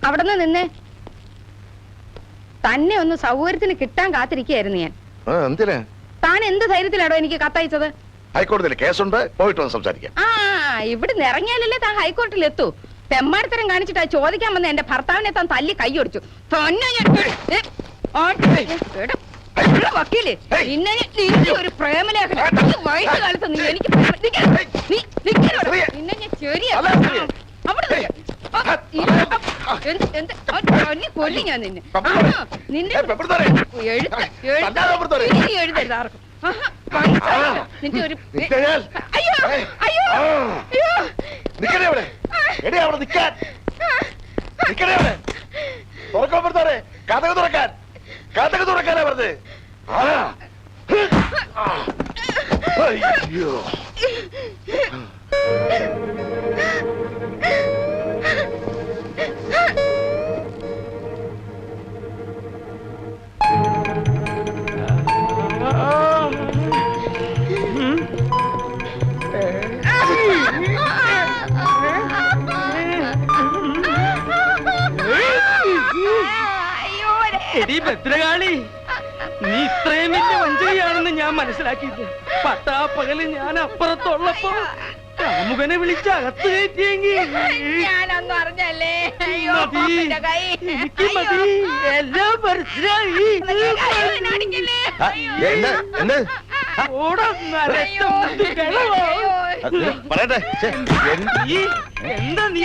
അവിടെ നിന്നേ. തന്നെ ഒന്ന് സൗകര്യത്തിന് കിട്ടാൻ കാത്തിരിക്കുകയായിരുന്നു ഞാൻ. താൻ എന്ത് ധൈര്യത്തിലാണോ എനിക്ക് കത്തയച്ചത്? ഹൈക്കോടതിയിൽ കേസുണ്ട്, പോയിട്ട് വന്ന് സംസാരിക്കാം. ഇവിടുന്ന് ഇറങ്ങിയാലല്ലേ താൻ ഹൈക്കോടതിയിൽ എത്തൂ. തെമ്മാടിത്തരം കാണിച്ചിട്ടാ ചോദിക്കാൻ വന്ന എന്റെ ഭർത്താവിനെ താൻ തല്ലി കൈയൊടിച്ചു. വക്കീല് പിന്നെ ഒരു പ്രേമലേഖന വയസ്സുകാലത്ത് നീ എനിക്ക് പിന്നെ ഞാൻ ശരിയാ കൊല്ലി ഞാൻ നിന്നെ നിന്റെ എഴുതരുത് ആർക്കും. നിന്റെ ഒരു അയ്യോ അയ്യോ കഥക തുറക്കാനാ പറഞ്ഞത്. അയ്യോ എടീ ഭദ്രകാളി, നീ ഇത്രയും വലിയ വഞ്ചകയാണെന്ന് ഞാൻ മനസ്സിലാക്കിയത് പട്ടാപ്പകല് ഞാൻ അപ്പുറത്തുള്ളപ്പോ കാമുകനെ വിളിച്ച് അകത്ത് കയറ്റിയെങ്കിൽ ഞാനൊന്നും അറിഞ്ഞല്ലേ. എനിക്ക് മതി, എല്ലാം മനസ്സിലായി. എന്താ നീ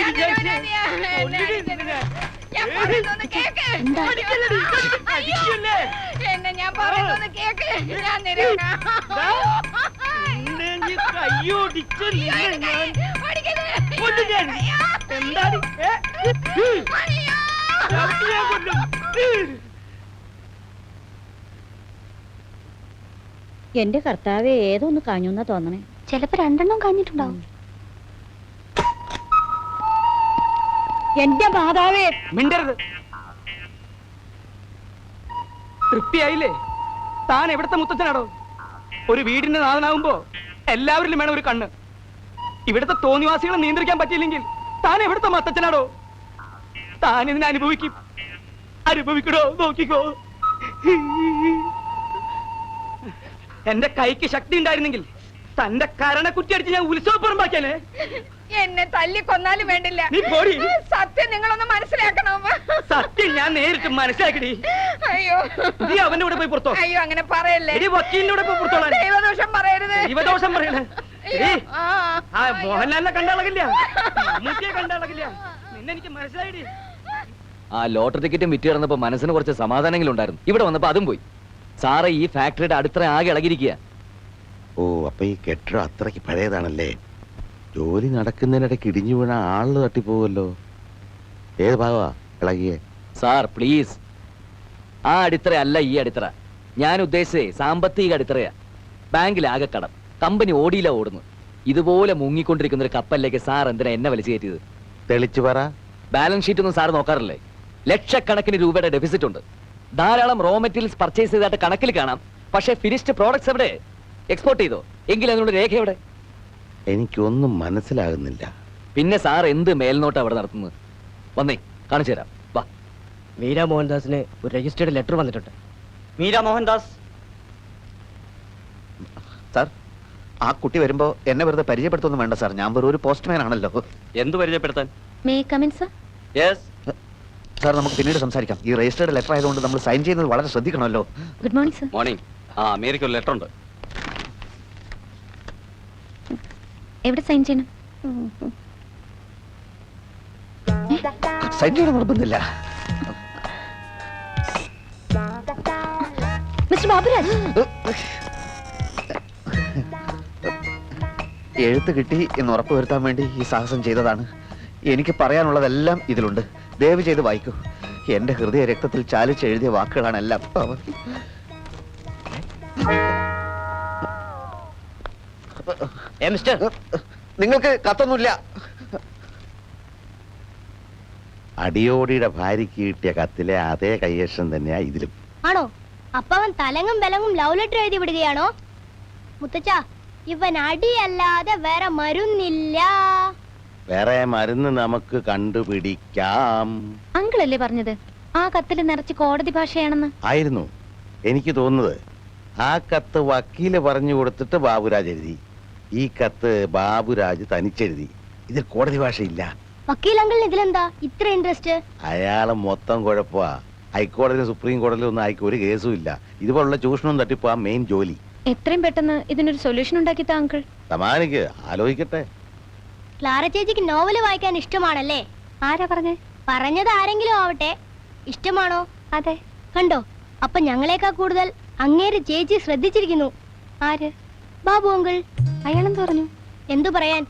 എന്നെ ഞാൻ പറയുന്നത് കേക്ക്. ഞാൻ എന്റെ കർത്താവെ, ഏതൊന്ന് കാഞ്ഞൂന്നാ തോന്നണേ. ചിലപ്പോ രണ്ടെണ്ണം കാഞ്ഞിട്ടുണ്ടാവും. എന്റെ മാതാവേ, മിണ്ടരുത്. തൃപ്തിയായില്ലേ? താൻ എവിടത്തെ മുത്തച്ഛനാടോ? ഒരു വീടിന്റെ നാഥനാകുമ്പോ എല്ലാവരിലും വേണം ഒരു കണ്ണ്. ഇവിടുത്തെ തോന്നിവാസികളെ നിയന്ത്രിക്കാൻ പറ്റിയില്ലെങ്കിൽ താൻ എവിടുത്തെ മുത്തച്ഛനാടോ? താൻ ഇതിനെ അനുഭവിക്കും. അനുഭവിക്കണോ? നോക്കിക്കോ. എന്റെ കൈക്ക് ശക്തി ഉണ്ടായിരുന്നെങ്കിൽ തന്റെ കരണ കുറ്റിയടിച്ച് ഞാൻ ഉത്സവപ്പുറമ്പാക്കിയാലേ. എന്നെ തല്ലിക്കൊന്നാലും വേണ്ടില്ല. സത്യം നിങ്ങളൊന്ന് മനസ്സിലാക്കണം. സത്യം ഞാൻ നേരിട്ട് മനസ്സിലാക്കടി. അയ്യോ, നീ അവന്റെ കൂടെ പോയി പുറത്തോ. അയ്യോ, അങ്ങനെ പറയല്ലേ. വക്കീലിന്റെ കൂടെ പോയി പുറത്തോളാം. ദൈവദോഷം പറയരുത്. ദൈവദോഷം പറയണേ. മോഹൻലാലിനെ കണ്ടാളകില്ല, മമ്മൂട്ടിയെ കണ്ടാളകില്ല. നിന്നെ എനിക്ക് മനസ്സിലായിടി. ആ ലോട്ടറി ടിക്കറ്റും വിറ്റ് കിടന്നപ്പോ മനസ്സിന് കുറച്ച് സമാധാനങ്ങളും ഉണ്ടായിരുന്നു. ഇവിടെ വന്നപ്പോ അതും പോയി. സാറേ, ഈ ഫാക്ടറിയുടെ അടുത്ത ആകെ ഇളകിയിരിക്കുക. ഓ, അപ്പൊ ഈ കെട്ടിടം അത്രയ്ക്ക് പഴയതാണല്ലേ. ജോലി നടക്കുന്നതിനിടയ്ക്ക് ഇടിഞ്ഞു വീണ ആള് തട്ടിപ്പോവല്ലോ. ഏത് ഭാഗമാ ഇളകിയേ? സാർ പ്ലീസ്, ആ അടിത്തറ അല്ല ഈ അടിത്തറ. ഞാൻ ഉദ്ദേശിച്ചേ സാമ്പത്തിക അടിത്തറയാ. ബാങ്കിലാകെ കടം, കമ്പനി ഓടിയില്ല ഓടുന്നു. ഇതുപോലെ മുങ്ങിക്കൊണ്ടിരിക്കുന്ന ഒരു കപ്പലിലേക്ക് സാർ എന്തിനാ എന്നെ വലിച്ചു കയറ്റിയത്? തെളിച്ചു പറ. ബാലൻസ് ഷീറ്റ് ഒന്നും സാർ നോക്കാറില്ലേ? ലക്ഷക്കണക്കിന് രൂപയുടെ ഡെഫിസിറ്റ് ഉണ്ട്. ധാരാളം റോ മെറ്റീരിയൽസ് പർച്ചേസ് ചെയ്തായിട്ട് കണക്കിൽ കാണാം. പക്ഷേ ഫിനിഷ്ഡ് പ്രോഡക്ട്സ് എവിടെ? എക്സ്പോർട്ട് ചെയ്തോ? എങ്കിൽ അതിനുള്ള രേഖ എവിടെ? എനിക്കൊന്നും മനസ്സിലാകുന്നില്ല. പിന്നെ സാർ എന്ത് മേൽനോട്ടം അവിടെ നടത്തുന്നത്? വന്നേ, കാണിച്ചു തരാം. വാ. മീര മോഹൻദാസിന് ഒരു രജിസ്റ്റേർഡ് ലെറ്റർ വന്നിട്ടുണ്ട്. മീര മോഹൻദാസ്. സാർ, ആ കുട്ടി വരുമ്പോ എന്നെ വെറുതെ പരിചയപ്പെടുത്തൊന്നും വേണ്ട സാർ. ഞാൻ വെറും ഒരു പോസ്റ്റ്മാൻ ആണല്ലോ. എന്ത് പരിചയപ്പെടുത്താൻ? May come in sir? Yes sir, നമുക്ക് പിന്നീട് സംസാരിക്കാം. ഈ രജിസ്റ്റേർഡ് ലെറ്റർ ആയതുകൊണ്ട് നമ്മൾ സൈൻ ചെയ്യുന്നത് വളരെ ശ്രദ്ധിക്കണമല്ലോ. Good morning sir. Morning. America ഒരു ലെറ്റർ ഉണ്ട്. എവിടെ സൈൻ ചെയ്യണം? സൈൻ ചെയ്യണം നിർബന്ധമില്ല. മിസ്റ്റർ ബാബുരാജ്, എഴുത്ത് കിട്ടി എന്ന് ഉറപ്പുവരുത്താൻ വേണ്ടി ഈ സാഹസം ചെയ്തതാണ്. എനിക്ക് പറയാനുള്ളതെല്ലാം ഇതിലുണ്ട്. ദയവ് ചെയ്ത് വായിക്കൂ. എന്റെ ഹൃദയ രക്തത്തിൽ ചാലിച്ച് എഴുതിയ വാക്കുകളാണ് എല്ലാം. നിങ്ങൾക്ക് കത്തൊന്നുമില്ല. അടിയോടിയുടെ ഭാര്യയ്ക്ക് കിട്ടിയ കത്തിലെ അതേ കൈയക്ഷം തന്നെയാ ഇതിലും. ആണോ? അപ്പൊ അവൻ തലങ്ങും ബലങ്ങും ലവ് ലെറ്റർ എഴുതി വിടുകയാണോ? മുത്തച്ഛ, ഇവൻ അടിയല്ലാതെ വേറെ മരുന്നില്ല. വേറെ മരുന്ന് നമുക്ക് കണ്ടുപിടിക്കാം. അങ്കിളല്ലേ പറഞ്ഞത് ആ കത്തിൽ നിറച്ച് കോടതി ഭാഷയാണെന്ന്? ആയിരുന്നു. എനിക്ക് തോന്നുന്നത് ആ കത്ത് വക്കീല് പറഞ്ഞു കൊടുത്തിട്ട് ബാബുരാജ് എഴുതി. ഈ കത്ത് ബാബുരാജ് തനിച്ചെഴുതി. ഇതിൽ കോടതി ഭാഷയില്ല. വക്കീൽ അങ്കിളിന് ഇതിലെന്താ ഇത്ര ഇൻട്രസ്റ്റ്? അയാള് മൊത്തം കുഴപ്പമാ. ഹൈക്കോടതിയിലും സുപ്രീം കോടതിയിലും ഒന്നും അയക്ക് ഒരു കേസും ഇല്ല. ഇതുപോലുള്ള ചൂഷണവും തട്ടിപ്പോ മെയിൻ ജോലി. എത്രയും പെട്ടെന്ന് ഇതിനൊരു സൊല്യൂഷൻ ഉണ്ടാക്കി താ അങ്കിൾ. സമാനിക്ക് ആലോചിക്കട്ടെ. ക്ലാര ചേച്ചിക്ക് നോവല് വായിക്കാൻ ഇഷ്ടമാണല്ലേ? ആരാ പറഞ്ഞേ? പറഞ്ഞത് ആരെങ്കിലും ആവട്ടെ. ഇഷ്ടമാണോ? അതെ. കണ്ടോ, അപ്പൊ ഞങ്ങളെക്കാൾ കൂടുതൽ അങ്ങേര് ചേച്ചി ശ്രദ്ധിച്ചിരിക്കുന്നു. ആര്? ബാബു അങ്കിൾ. അയാളെന്ത് പറഞ്ഞു? എന്തു പറയാൻ,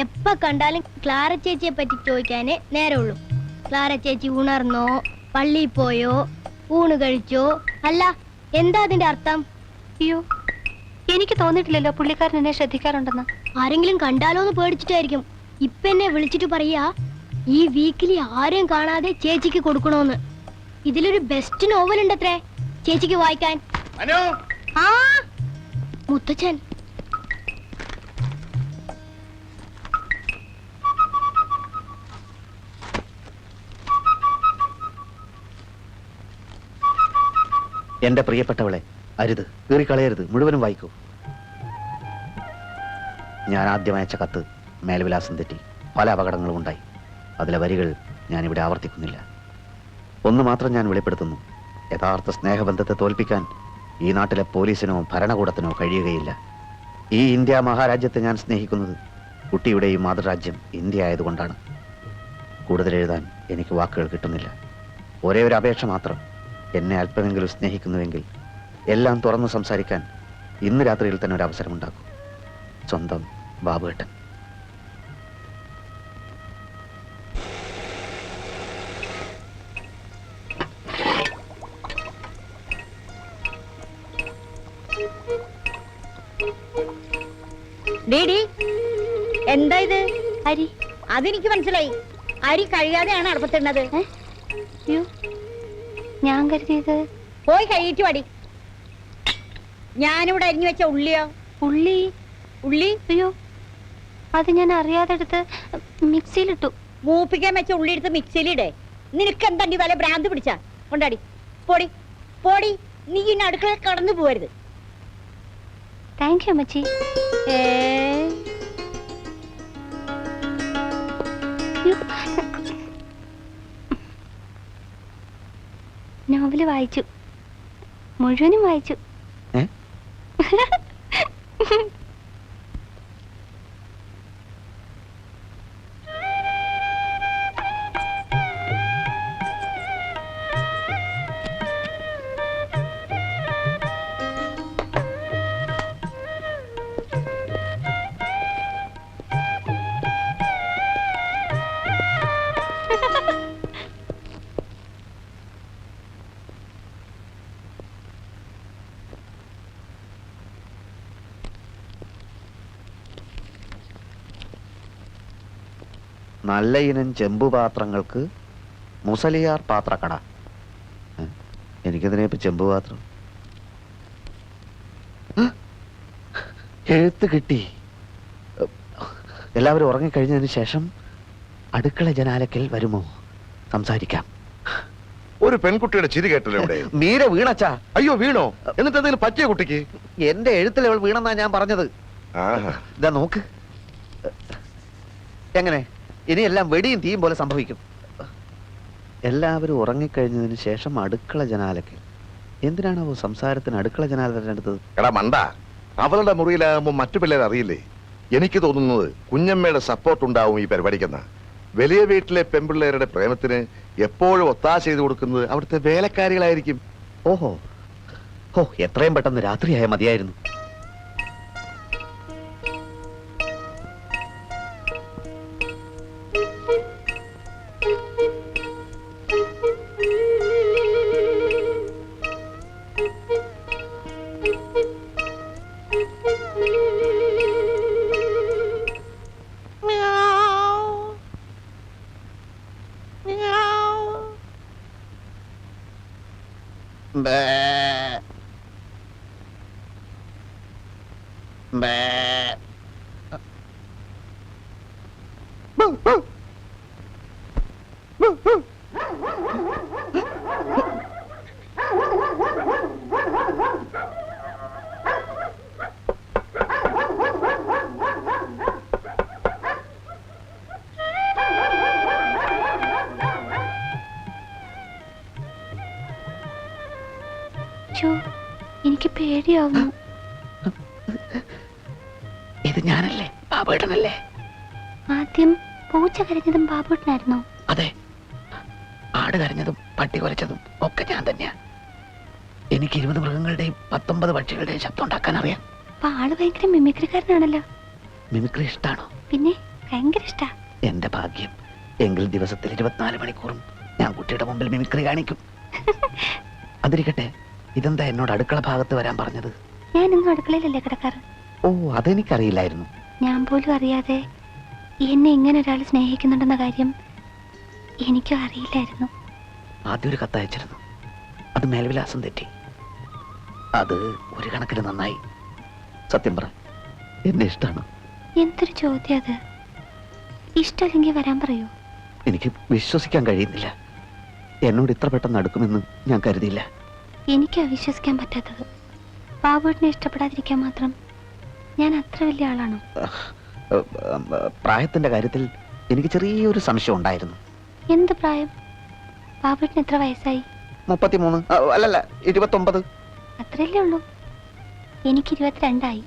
എപ്പ കണ്ടാലും ക്ലാര ചേച്ചിയെ പറ്റി ചോദിക്കാനേ നേരമുള്ളൂ. ക്ലാര ചേച്ചി ഉണർന്നോ, പള്ളിയിൽ പോയോ, ഊണ് കഴിച്ചോ? അല്ല, എന്താ അതിന്റെ അർത്ഥം? അയ്യോ, എനിക്ക് തോന്നിയിട്ടില്ലല്ലോ പുള്ളിക്കാരൻ എന്നെ ശ്രദ്ധിക്കാറുണ്ടെന്ന്. ആരെങ്കിലും കണ്ടാലോന്ന് പേടിച്ചിട്ടായിരിക്കും. ഇപ്പൊ എന്നെ വിളിച്ചിട്ട് പറയാ ഈ വീക്കിലി ആരെയും കാണാതെ ചേച്ചിക്ക് കൊടുക്കണോന്ന്. ഇതിലൊരു ബെസ്റ്റ് നോവൽ ഉണ്ടത്രേ ചേച്ചിക്ക് വായിക്കാൻ. ആ മുത്തച്ഛൻ. എന്റെ പ്രിയപ്പെട്ടവളെ, അരുത്, കീറിക്കളയരുത്, മുഴുവനും വായിക്കൂ. ഞാൻ ആദ്യം അയച്ച കത്ത് മേൽവിലാസം തെറ്റി പല അപകടങ്ങളും ഉണ്ടായി. അതിലെ വരികൾ ഞാനിവിടെ ആവർത്തിക്കുന്നില്ല. ഒന്ന് മാത്രം ഞാൻ വെളിപ്പെടുത്തുന്നു: യഥാർത്ഥ സ്നേഹബന്ധത്തെ തോൽപ്പിക്കാൻ ഈ നാട്ടിലെ പോലീസിനോ ഭരണകൂടത്തിനോ കഴിയുകയില്ല. ഈ ഇന്ത്യ മഹാരാജ്യത്തെ ഞാൻ സ്നേഹിക്കുന്നത് കുട്ടിയുടെ ഈ മാതൃരാജ്യം ഇന്ത്യ ആയതുകൊണ്ടാണ്. കൂടുതൽ എഴുതാൻ എനിക്ക് വാക്കുകൾ കിട്ടുന്നില്ല. ഒരേ ഒരു അപേക്ഷ മാത്രം: എന്നെ അല്പമെങ്കിലും സ്നേഹിക്കുന്നുവെങ്കിൽ എല്ലാം തുറന്നു സംസാരിക്കാൻ ഇന്ന് രാത്രിയിൽ തന്നെ ഒരു അവസരമുണ്ടാക്കും. സ്വന്തം ബാബുവേട്ടൻ. ഡീഡി, എന്താ ഇത്? അരി. അതെനിക്ക് മനസ്സിലായി. അരി കഴുകാതെയാണ് അടുപ്പത്തിടുന്നത്. ഞാൻ കരുതിയത്. പോയി കഴിയിട്ടു അടി. ഞാനിവിടെ അരിഞ്ഞു വെച്ച ഉള്ളിയോ? ഉള്ളി. ഉള്ളി അയ്യോ, അത് ഞാൻ അറിയാതെ എടുത്ത് മിക്സിയിലിട്ടു. മൂപ്പിക്കാൻ വെച്ച ഉള്ളി എടുത്ത് മിക്സിയിലിടേ. നിനക്ക് എന്താ വല്ല ഭ്രാന്ത് പിടിച്ച? കൊണ്ടാടി, പോടി പോടി. നീ ഇന്ന് അടുക്കളയിൽ കടന്നു പോവരുത്. താങ്ക് യു അമ്മച്ചി. നോവല് വായിച്ചു, മുഴുവനും വായിച്ചു. നല്ല ഇനം ചെമ്പുപാത്രങ്ങൾക്ക് മുസലിയാർ പാത്രക്കട. എനിക്കെതിനെ ഇപ്പൊ ചെമ്പുപാത്രം. എഴുത്ത് കിട്ടി. എല്ലാവരും ഉറങ്ങിക്കഴിഞ്ഞതിന് ശേഷം അടുക്കള ജനാലക്കൽ വരുമോ? സംസാരിക്കാം. ഒരു പെൺകുട്ടിയുടെ ചിരി കേട്ടല്ലോ ഇവിടെ. മീര വീണച്ചാ. അയ്യോ, വീണോ? എന്നിട്ട് എന്തെങ്കിലും പറ്റിയ കുട്ടിക്ക്? എന്റെ എഴുത്തിൽ അവൾ വീണെന്നാ ഞാൻ പറഞ്ഞത്. ഇതാ നോക്ക്. എങ്ങനെ? ഇനി എല്ലാം വെടിയും തീയും പോലെ സംഭവിക്കും. എല്ലാവരും ഉറങ്ങിക്കഴിഞ്ഞതിന് ശേഷം അടുക്കള ജനാലക്കൽ. എന്തിനാണോ സംസാരത്തിന് അടുക്കള ജനാല തിരഞ്ഞെടുത്തത്? എടാ മണ്ട, അവളുടെ മുറിയിലാകുമ്പോ മറ്റു പിള്ളേർ അറിയില്ലേ? എനിക്ക് തോന്നുന്നത് കുഞ്ഞമ്മയുടെ സപ്പോർട്ട് ഉണ്ടാവും ഈ പരിപാടിക്കെന്ന. വലിയ വീട്ടിലെ പെൺപിള്ളേരുടെ പ്രേമത്തിന് എപ്പോഴും ഒത്താശ ചെയ്തു കൊടുക്കുന്നത് അവിടുത്തെ വേലക്കാരികളായിരിക്കും. ഓഹോ, എത്രയും പെട്ടെന്ന് രാത്രിയായ മതിയായിരുന്നു. എനിക്ക് പേടിയാവുന്നു. ഇത് ഞാനല്ലേ, ബാബുവേട്ടനല്ലേ? ആദ്യം പൂച്ച കരഞ്ഞതും ബാബുട്ടനായിരുന്നോ? അതെ, ആട് കരഞ്ഞതും പട്ടി കുരച്ചതും ഒക്കെ ഞാൻ തന്നെയാ. എനിക്ക് 20 മൃഗങ്ങളുടെയും 19 പക്ഷികളുടെയും ശബ്ദം ഉണ്ടാക്കാൻ അറിയാം. അപ്പൊ ആള് ഭയങ്കര മിമിക്രിക്കാരനാണല്ലോ. മിമിക്രി ഇഷ്ടാണോ? പിന്നെ ഭയങ്കര ഇഷ്ടാ. എന്റെ ഭാഗ്യം. എങ്കിൽ ദിവസത്തിൽ 24 മണിക്കൂറും ഞാൻ കുട്ടിയുടെ മുമ്പിൽ മിമിക്രി കാണിക്കും. അതിരിക്കട്ടെ, ഇതെന്താ എന്നോട് അടുക്കള ഭാഗത്ത് വരാൻ പറഞ്ഞത്? ഞാൻ ഇന്നും അടുക്കളയിലല്ലേ കിടക്കാറ്. ഓ, അതെനിക്കറിയില്ലായിരുന്നു. ഞാൻ പോലും അറിയാതെ എന്നെ ഇങ്ങനെ ഒരാൾ സ്നേഹിക്കുന്നുണ്ടെന്ന കാര്യം എനിക്കും അറിയില്ലായിരുന്നു. ആദ്യം ഒരു കത്തയച്ചിരുന്നു. അത് മേൽവിലാസം തെറ്റി. അത് ഒരു കണക്കിന് നന്നായി. സത്യം പറ, എന്നെ ഇഷ്ടമാണ്. എന്തൊരു ചോദ്യം അത്. ഇഷ്ടമല്ലെങ്കിൽ വരാൻ പറയൂ. എനിക്ക് വിശ്വസിക്കാൻ കഴിയുന്നില്ല. എന്നോട് ഇത്ര പെട്ടെന്ന് അടുക്കുമെന്ന് ഞാൻ കരുതിയില്ല. എനിക്കാ വിശ്വസിക്കാൻ പറ്റാത്തത്. ബാബുവിനെ ഇഷ്ടപ്പെടാതിരിക്കാൻ മാത്രം ഞാൻ അത്ര വലിയ ആളാണോ? പ്രായത്തിന്റെ കാര്യത്തിൽ എനിക്ക് ചെറിയൊരു സംശയം ഉണ്ടായിരുന്നു. എന്ത് പ്രായം? ബാബുവിന് എത്ര വയസ്സായി? 33. അല്ലല്ല, 29. അത്രയല്ലേ ഉള്ളൂ. എനിക്ക് 22 ആയി.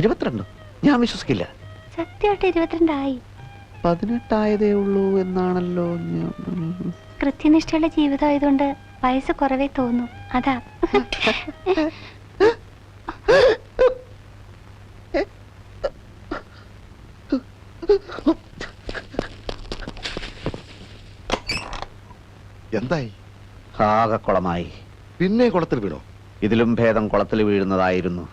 22? ഞാൻ വിശ്വസിക്കില്ല. സത്യമായിട്ട് 22 ആയി. 18 ആയതേ ഉള്ളൂ എന്നാണല്ലോ. കൃത്യനിഷ്ഠയുള്ള ജീവിതം ആയതുകൊണ്ട് വയസ്സ് കുറവേ തോന്നും. അതാ. എന്തായി? ആകെ കുളമായി. പിന്നെ കുളത്തിൽ വീണോ? ഇതിലും ഭേദം കുളത്തിൽ വീഴുന്നതായിരുന്നു.